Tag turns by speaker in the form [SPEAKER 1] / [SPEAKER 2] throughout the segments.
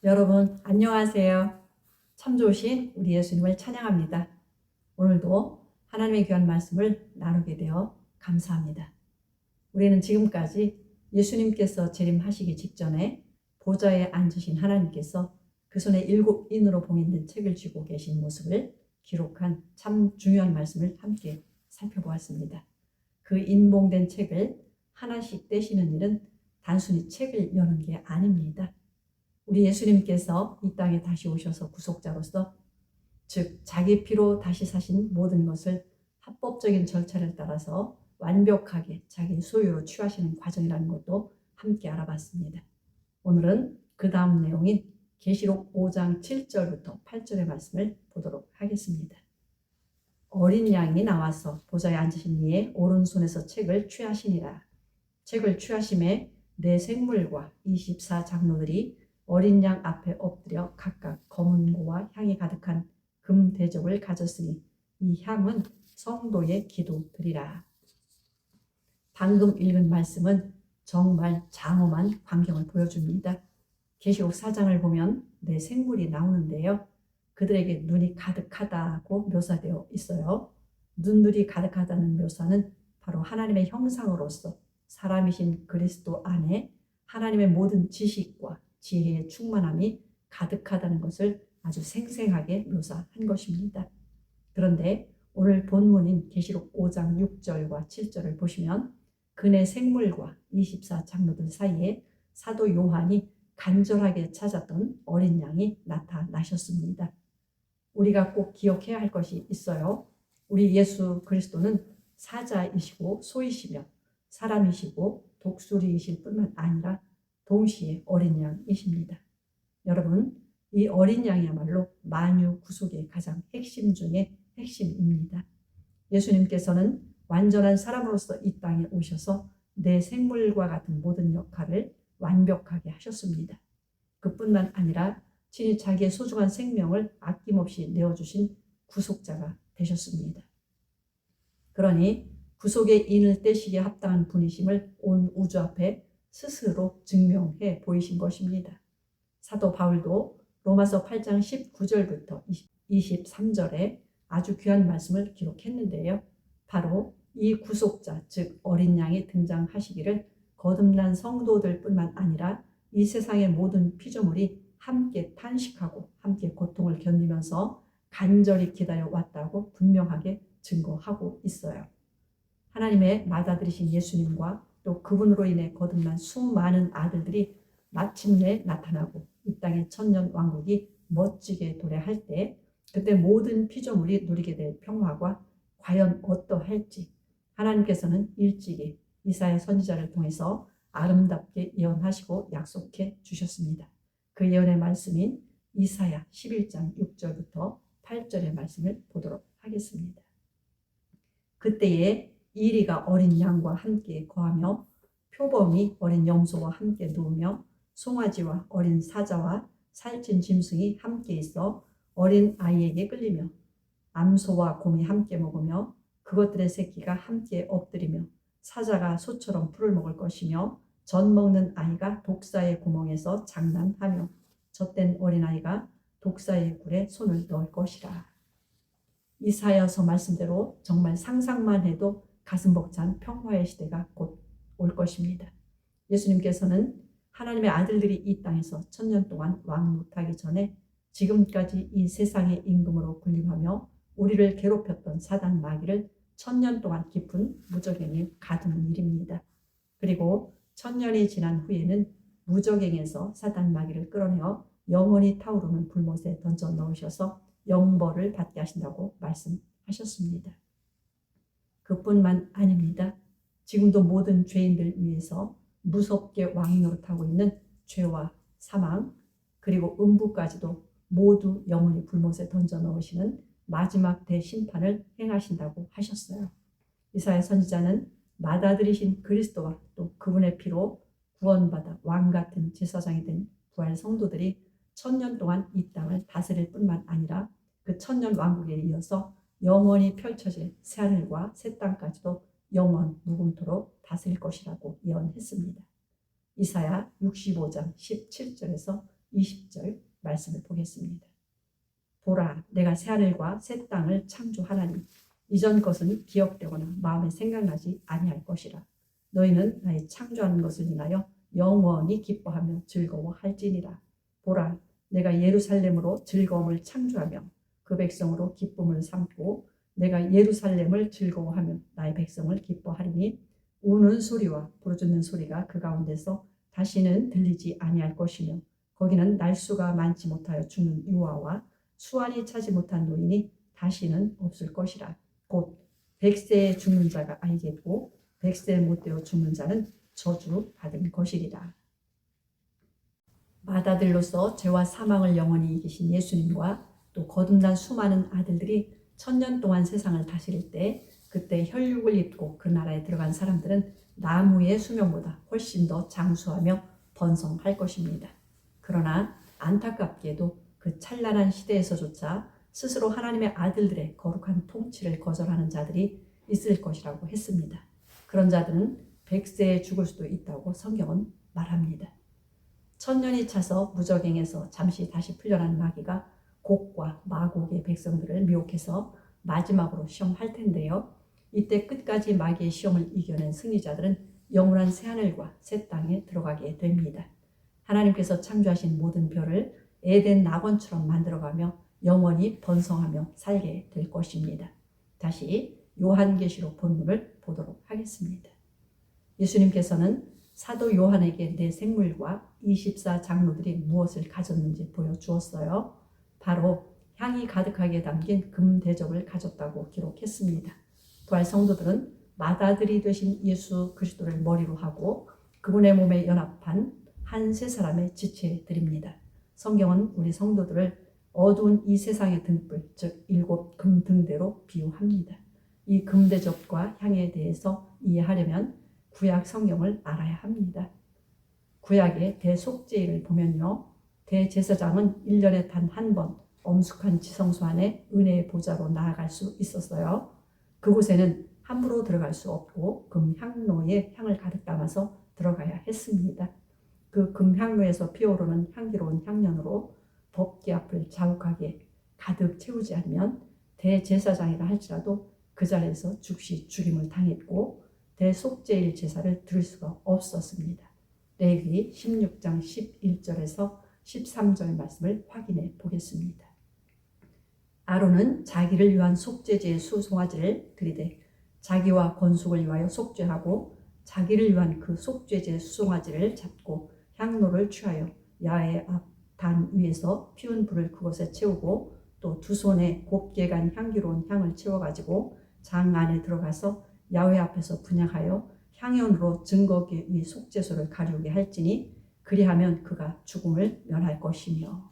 [SPEAKER 1] 여러분 안녕하세요. 참 좋으신 우리 예수님을 찬양합니다. 오늘도 하나님의 귀한 말씀을 나누게 되어 감사합니다. 우리는 지금까지 예수님께서 재림하시기 직전에 보좌에 앉으신 하나님께서 그 손에 7인으로 봉인된 책을 쥐고 계신 모습을 기록한 참 중요한 말씀을 함께 살펴보았습니다. 그 인봉된 책을 하나씩 떼시는 일은 단순히 책을 여는 게 아닙니다. 우리 예수님께서 이 땅에 다시 오셔서 구속자로서, 즉 자기 피로 다시 사신 모든 것을 합법적인 절차를 따라서 완벽하게 자기 소유로 취하시는 과정이라는 것도 함께 알아봤습니다. 오늘은 그 다음 내용인 계시록 5장 7절부터 8절의 말씀을 보도록 하겠습니다. 어린 양이 나와서 보좌에 앉으신 이의 오른손에서 책을 취하시니라. 책을 취하심에 네 생물과 24장로들이 어린 양 앞에 엎드려 각각 검은 고와 향이 가득한 금 대접을 가졌으니 이 향은 성도의 기도드리라. 방금 읽은 말씀은 정말 장엄한 광경을 보여줍니다. 계시록 4장을 보면 네 생물이 나오는데요. 그들에게 눈이 가득하다고 묘사되어 있어요. 눈들이 가득하다는 묘사는 바로 하나님의 형상으로서 사람이신 그리스도 안에 하나님의 모든 지식과 지혜의 충만함이 가득하다는 것을 아주 생생하게 묘사한 것입니다. 그런데 오늘 본문인 계시록 5장 6절과 7절을 보시면 그네 생물과 24장로들 사이에 사도 요한이 간절하게 찾았던 어린 양이 나타나셨습니다. 우리가 꼭 기억해야 할 것이 있어요. 우리 예수 그리스도는 사자이시고 소이시며 사람이시고 독수리이실 뿐만 아니라 동시에 어린 양이십니다. 여러분, 이 어린 양이야말로 만유 구속의 가장 핵심 중의 핵심입니다. 예수님께서는 완전한 사람으로서 이 땅에 오셔서 내 생물과 같은 모든 역할을 완벽하게 하셨습니다. 그뿐만 아니라 친히 자기의 소중한 생명을 아낌없이 내어주신 구속자가 되셨습니다. 그러니 구속의 인을 떼시기에 합당한 분이심을 온 우주 앞에 스스로 증명해 보이신 것입니다. 사도 바울도 로마서 8장 19절부터 23절에 아주 귀한 말씀을 기록했는데요. 바로 이 구속자, 즉 어린 양이 등장하시기를 거듭난 성도들 뿐만 아니라 이 세상의 모든 피조물이 함께 탄식하고 함께 고통을 견디면서 간절히 기다려 왔다고 분명하게 증거하고 있어요. 하나님의 맏아들이신 예수님과 또 그분으로 인해 거듭난 수많은 아들들이 마침내 나타나고 이 땅의 천년 왕국이 멋지게 도래할 때, 그때 모든 피조물이 누리게 될 평화가 과연 어떠할지 하나님께서는 일찍이 이사야 선지자를 통해서 아름답게 예언하시고 약속해 주셨습니다. 그 예언의 말씀인 이사야 11장 6절부터 8절의 말씀을 보도록 하겠습니다. 그때에 이리가 어린 양과 함께 거하며 표범이 어린 염소와 함께 누우며 송아지와 어린 사자와 살찐 짐승이 함께 있어 어린 아이에게 끌리며 암소와 곰이 함께 먹으며 그것들의 새끼가 함께 엎드리며 사자가 소처럼 풀을 먹을 것이며 젖 먹는 아이가 독사의 구멍에서 장난하며 젖된 어린아이가 독사의 굴에 손을 넣을 것이라. 이사야서 말씀대로 정말 상상만 해도 가슴 벅찬 평화의 시대가 곧 올 것입니다. 예수님께서는 하나님의 아들들이 이 땅에서 천년 동안 왕노타기 전에 지금까지 이 세상의 임금으로 군림하며 우리를 괴롭혔던 사단 마귀를 천년 동안 깊은 무적행에 가두는 일입니다. 그리고 천년이 지난 후에는 무적행에서 사단 마귀를 끌어내어 영원히 타오르는 불못에 던져 넣으셔서 영벌을 받게 하신다고 말씀하셨습니다. 그뿐만 아닙니다. 지금도 모든 죄인들 위해서 무섭게 왕노릇하고 있는 죄와 사망 그리고 음부까지도 모두 영원히 불못에 던져 넣으시는 마지막 대심판을 행하신다고 하셨어요. 이사야 선지자는 맏아들이신 그리스도와 또 그분의 피로 구원받아 왕같은 제사장이 된 부활 성도들이 천년 동안 이 땅을 다스릴 뿐만 아니라 그 천년 왕국에 이어서 영원히 펼쳐질 새하늘과 새 땅까지도 영원 무궁토록 다스릴 것이라고 예언했습니다. 이사야 65장 17절에서 20절 말씀을 보겠습니다. 보라, 내가 새하늘과 새 땅을 창조하나니 이전 것은 기억되거나 마음에 생각나지 아니할 것이라. 너희는 나의 창조하는 것을 인하여 영원히 기뻐하며 즐거워할지니라. 보라, 내가 예루살렘으로 즐거움을 창조하며 그 백성으로 기쁨을 삼고 내가 예루살렘을 즐거워하며 나의 백성을 기뻐하리니 우는 소리와 부르짖는 소리가 그 가운데서 다시는 들리지 아니할 것이며 거기는 날수가 많지 못하여 죽는 유아와 수완이 차지 못한 노인이 다시는 없을 것이라. 곧 100세에 죽는 자가 알겠고 100세 못 되어 죽는 자는 저주받은 것이리라. 맏아들로서 죄와 사망을 영원히 이기신 예수님과 또 거듭난 수많은 아들들이 1000년 동안 세상을 다스릴 때 그때 혈육을 입고 그 나라에 들어간 사람들은 나무의 수명보다 훨씬 더 장수하며 번성할 것입니다. 그러나 안타깝게도 그 찬란한 시대에서조차 스스로 하나님의 아들들의 거룩한 통치를 거절하는 자들이 있을 것이라고 했습니다. 그런 자들은 100세에 죽을 수도 있다고 성경은 말합니다. 1000년이 차서 무적행에서 잠시 다시 풀려난 마귀가 곡과 마곡의 백성들을 미혹해서 마지막으로 시험할 텐데요. 이때 끝까지 마귀의 시험을 이겨낸 승리자들은 영원한 새하늘과 새 땅에 들어가게 됩니다. 하나님께서 창조하신 모든 별을 에덴 낙원처럼 만들어가며 영원히 번성하며 살게 될 것입니다. 다시 요한계시록 본문을 보도록 하겠습니다. 예수님께서는 사도 요한에게 내 생물과 24장로들이 무엇을 가졌는지 보여주었어요. 바로 향이 가득하게 담긴 금대접을 가졌다고 기록했습니다. 부활 성도들은 맏아들이 되신 예수 그리스도를 머리로 하고 그분의 몸에 연합한 한 세 사람의 지체 드립니다. 성경은 우리 성도들을 어두운 이 세상의 등불, 즉 7 금등대로 비유합니다. 이 금대접과 향에 대해서 이해하려면 구약 성경을 알아야 합니다. 구약의 대속죄를 보면요. 대제사장은 1년에 단 한 번 엄숙한 지성소 안에 은혜의 보좌로 나아갈 수 있었어요. 그곳에는 함부로 들어갈 수 없고 금향로에 향을 가득 담아서 들어가야 했습니다. 그 금향로에서 피어오르는 향기로운 향연으로 법궤 앞을 자욱하게 가득 채우지 않으면 대제사장이라 할지라도 그 자리에서 즉시 죽임을 당했고 대속죄일 제사를 드릴 수가 없었습니다. 레위기 16장 11절에서 13절 말씀을 확인해 보겠습니다. 아론은 자기를 위한 속죄제의 수송아지를 드리되 자기와 건숙을 위하여 속죄하고 자기를 위한 그 속죄제의 수송아지를 잡고 향로를 취하여 야훼 앞 단 위에서 피운 불을 그곳에 채우고 또 두 손에 곱게 간 향기로운 향을 채워가지고 장 안에 들어가서 야훼 앞에서 분향하여 향연으로 증거기 위 속죄소를 가리우게 할지니 그리하면 그가 죽음을 면할 것이며.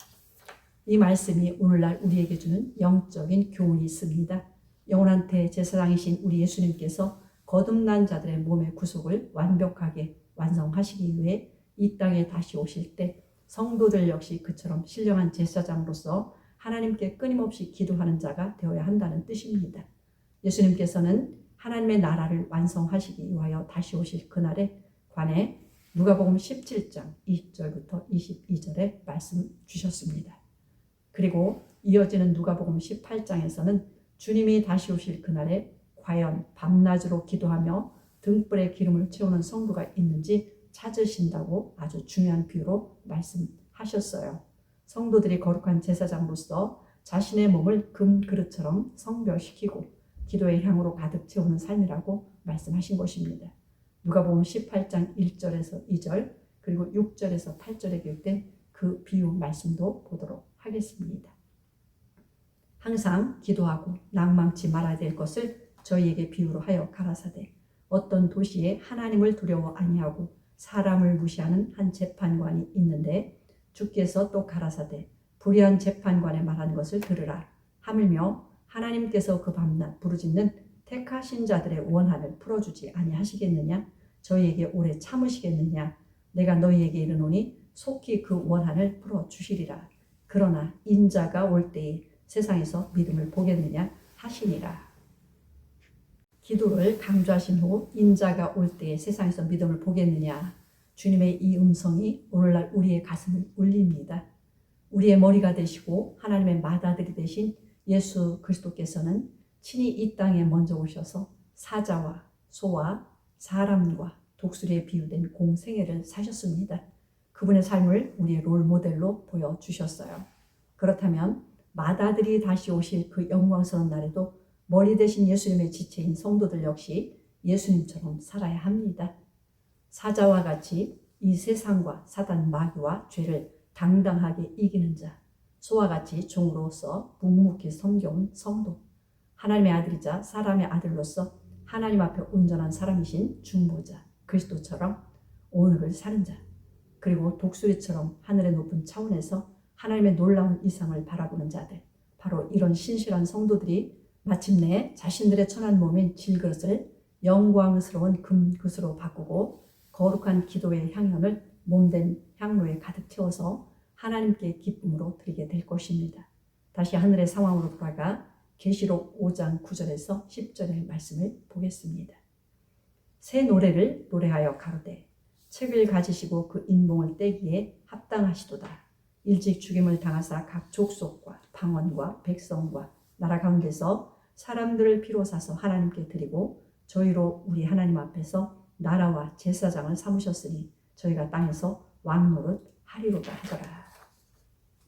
[SPEAKER 1] 이 말씀이 오늘날 우리에게 주는 영적인 교훈이 있습니다. 영원한 대제사장이신 우리 예수님께서 거듭난 자들의 몸의 구속을 완벽하게 완성하시기 위해 이 땅에 다시 오실 때 성도들 역시 그처럼 신령한 제사장으로서 하나님께 끊임없이 기도하는 자가 되어야 한다는 뜻입니다. 예수님께서는 하나님의 나라를 완성하시기 위하여 다시 오실 그날에 관해 누가복음 17장 20절부터 22절에 말씀 주셨습니다. 그리고 이어지는 누가복음 18장에서는 주님이 다시 오실 그날에 과연 밤낮으로 기도하며 등불에 기름을 채우는 성도가 있는지 찾으신다고 아주 중요한 비유로 말씀하셨어요. 성도들이 거룩한 제사장으로서 자신의 몸을 금 그릇처럼 성별시키고 기도의 향으로 가득 채우는 삶이라고 말씀하신 것입니다. 누가복음 18장 1절에서 2절 그리고 6절에서 8절에 기록된 그 비유 말씀도 보도록 하겠습니다. 항상 기도하고 낭망치 말아야 될 것을 저희에게 비유로 하여 가라사대 어떤 도시에 하나님을 두려워 아니하고 사람을 무시하는 한 재판관이 있는데 주께서 또 가라사대 불의한 재판관의 말한 것을 들으라 하물며 하나님께서 그 밤낮 부르짖는 택하신 자들의 원한을 풀어주지 아니하시겠느냐 저희에게 오래 참으시겠느냐 내가 너희에게 이르노니 속히 그 원한을 풀어주시리라. 그러나 인자가 올 때에 세상에서 믿음을 보겠느냐 하시니라. 기도를 강조하신 후 인자가 올 때에 세상에서 믿음을 보겠느냐. 주님의 이 음성이 오늘날 우리의 가슴을 울립니다. 우리의 머리가 되시고 하나님의 맏아들이 되신 예수 그리스도께서는 친히 이 땅에 먼저 오셔서 사자와 소와 사람과 독수리에 비유된 공생애를 사셨습니다. 그분의 삶을 우리의 롤 모델로 보여주셨어요. 그렇다면 맏아들이 다시 오실 그 영광스러운 날에도 머리 대신 예수님의 지체인 성도들 역시 예수님처럼 살아야 합니다. 사자와 같이 이 세상과 사단 마귀와 죄를 당당하게 이기는 자, 소와 같이 종으로서 묵묵히 섬겨온 성도, 하나님의 아들이자 사람의 아들로서 하나님 앞에 온전한 사람이신 중보자, 그리스도처럼 오늘을 사는 자, 그리고 독수리처럼 하늘의 높은 차원에서 하나님의 놀라운 이상을 바라보는 자들, 바로 이런 신실한 성도들이 마침내 자신들의 천한 몸인 질그릇을 영광스러운 금그릇으로 바꾸고 거룩한 기도의 향연을 몸된 향로에 가득 채워서 하나님께 기쁨으로 드리게 될 것입니다. 다시 하늘의 상황으로 돌아가 계시록 5장 9절에서 10절의 말씀을 보겠습니다. 새 노래를 노래하여 가로되 책을 가지시고 그 인봉을 떼기에 합당하시도다. 일찍 죽임을 당하사 각 족속과 방언과 백성과 나라 가운데서 사람들을 피로 사서 하나님께 드리고 저희로 우리 하나님 앞에서 나라와 제사장을 삼으셨으니 저희가 땅에서 왕노릇 하리로다 하더라.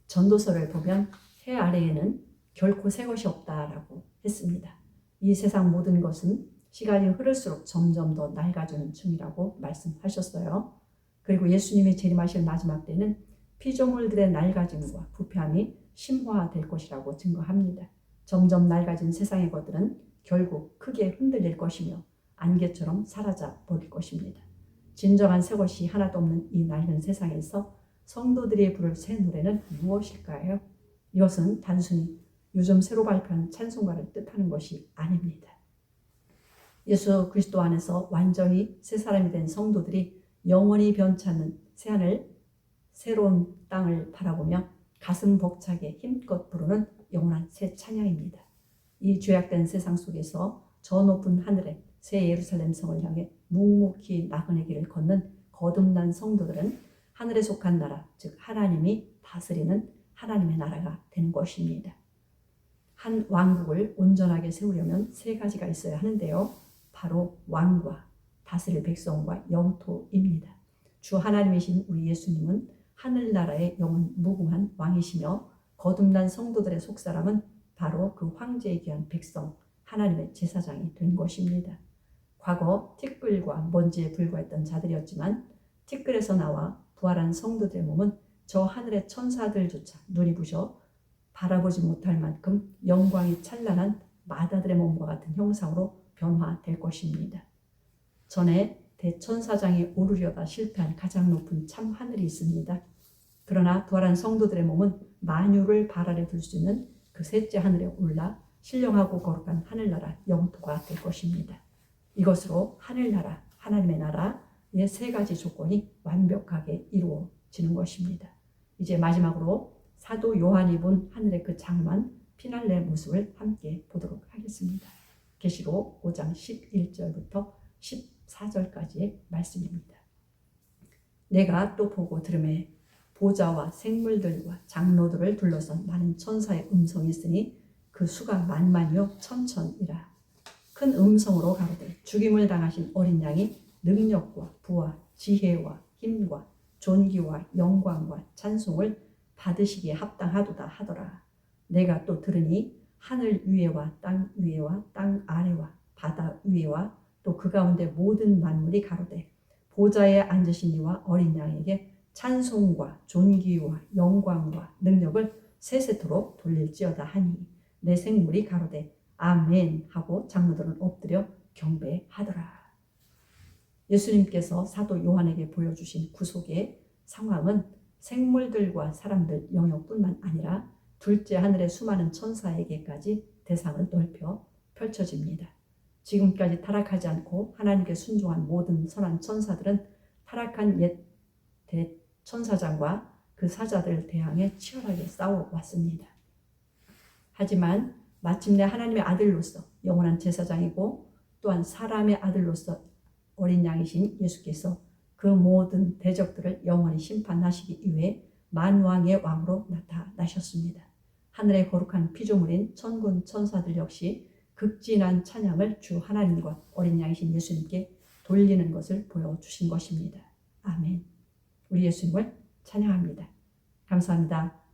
[SPEAKER 1] 전도서를 보면 해 아래에는 결코 새 것이 없다라고 했습니다. 이 세상 모든 것은 시간이 흐를수록 점점 더 낡아지는 중이라고 말씀하셨어요. 그리고 예수님이 재림하실 마지막 때는 피조물들의 낡아짐과 부패함이 심화될 것이라고 증거합니다. 점점 낡아진 세상의 것들은 결국 크게 흔들릴 것이며 안개처럼 사라져 버릴 것입니다. 진정한 새 것이 하나도 없는 이 낡은 세상에서 성도들이 부를 새 노래는 무엇일까요? 이것은 단순히 요즘 새로 발표한 찬송가를 뜻하는 것이 아닙니다. 예수 그리스도 안에서 완전히 새 사람이 된 성도들이 영원히 변치 않는 새하늘, 새로운 땅을 바라보며 가슴 벅차게 힘껏 부르는 영원한 새 찬양입니다. 이 죄악된 세상 속에서 저 높은 하늘에 새 예루살렘 성을 향해 묵묵히 나그네 길을 걷는 거듭난 성도들은 하늘에 속한 나라, 즉 하나님이 다스리는 하나님의 나라가 되는 것입니다. 한 왕국을 온전하게 세우려면 세 가지가 있어야 하는데요. 바로 왕과 다스릴 백성과 영토입니다. 주 하나님이신 우리 예수님은 하늘나라의 영원 무궁한 왕이시며 거듭난 성도들의 속사람은 바로 그 황제에 귀한 백성, 하나님의 제사장이 된 것입니다. 과거 티끌과 먼지에 불과했던 자들이었지만 티끌에서 나와 부활한 성도들의 몸은 저 하늘의 천사들조차 눈이 부셔 바라보지 못할 만큼 영광이 찬란한 맏아들의 몸과 같은 형상으로 변화될 것입니다. 전에 대천사장이 오르려다 실패한 가장 높은 참 하늘이 있습니다. 그러나 부활한 성도들의 몸은 만유를 발 아래 둘 수 있는 그 셋째 하늘에 올라 신령하고 거룩한 하늘나라 영토가 될 것입니다. 이것으로 하늘나라, 하나님의 나라의 세 가지 조건이 완벽하게 이루어지는 것입니다. 이제 마지막으로 사도 요한이 본 하늘의 그 장엄한 피날레 모습을 함께 보도록 하겠습니다. 계시록 5장 11절부터 14절까지의 말씀입니다. 내가 또 보고 들음에 보좌와 생물들과 장로들을 둘러선 많은 천사의 음성이 있으니 그 수가 만만이요 천천이라. 큰 음성으로 가로되 죽임을 당하신 어린 양이 능력과 부와 지혜와 힘과 존귀와 영광과 찬송을 받으시기에 합당하도다 하더라. 내가 또 들으니 하늘 위에와 땅 위에와 땅 아래와 바다 위에와 또 그 가운데 모든 만물이 가로되 보좌에 앉으신 이와 어린 양에게 찬송과 존귀와 영광과 능력을 세세토록 돌릴지어다 하니 내 생물이 가로되 아멘 하고 장로들은 엎드려 경배하더라. 예수님께서 사도 요한에게 보여주신 구속의 상황은 생물들과 사람들 영역뿐만 아니라 둘째 하늘의 수많은 천사에게까지 대상을 넓혀 펼쳐집니다. 지금까지 타락하지 않고 하나님께 순종한 모든 선한 천사들은 타락한 옛 대천사장과 그 사자들을 대항해 치열하게 싸워왔습니다. 하지만 마침내 하나님의 아들로서 영원한 제사장이고 또한 사람의 아들로서 어린 양이신 예수께서 그 모든 대적들을 영원히 심판하시기 위해 만왕의 왕으로 나타나셨습니다. 하늘의 거룩한 피조물인 천군 천사들 역시 극진한 찬양을 주 하나님과 어린 양이신 예수님께 돌리는 것을 보여주신 것입니다. 아멘. 우리 예수님을 찬양합니다. 감사합니다.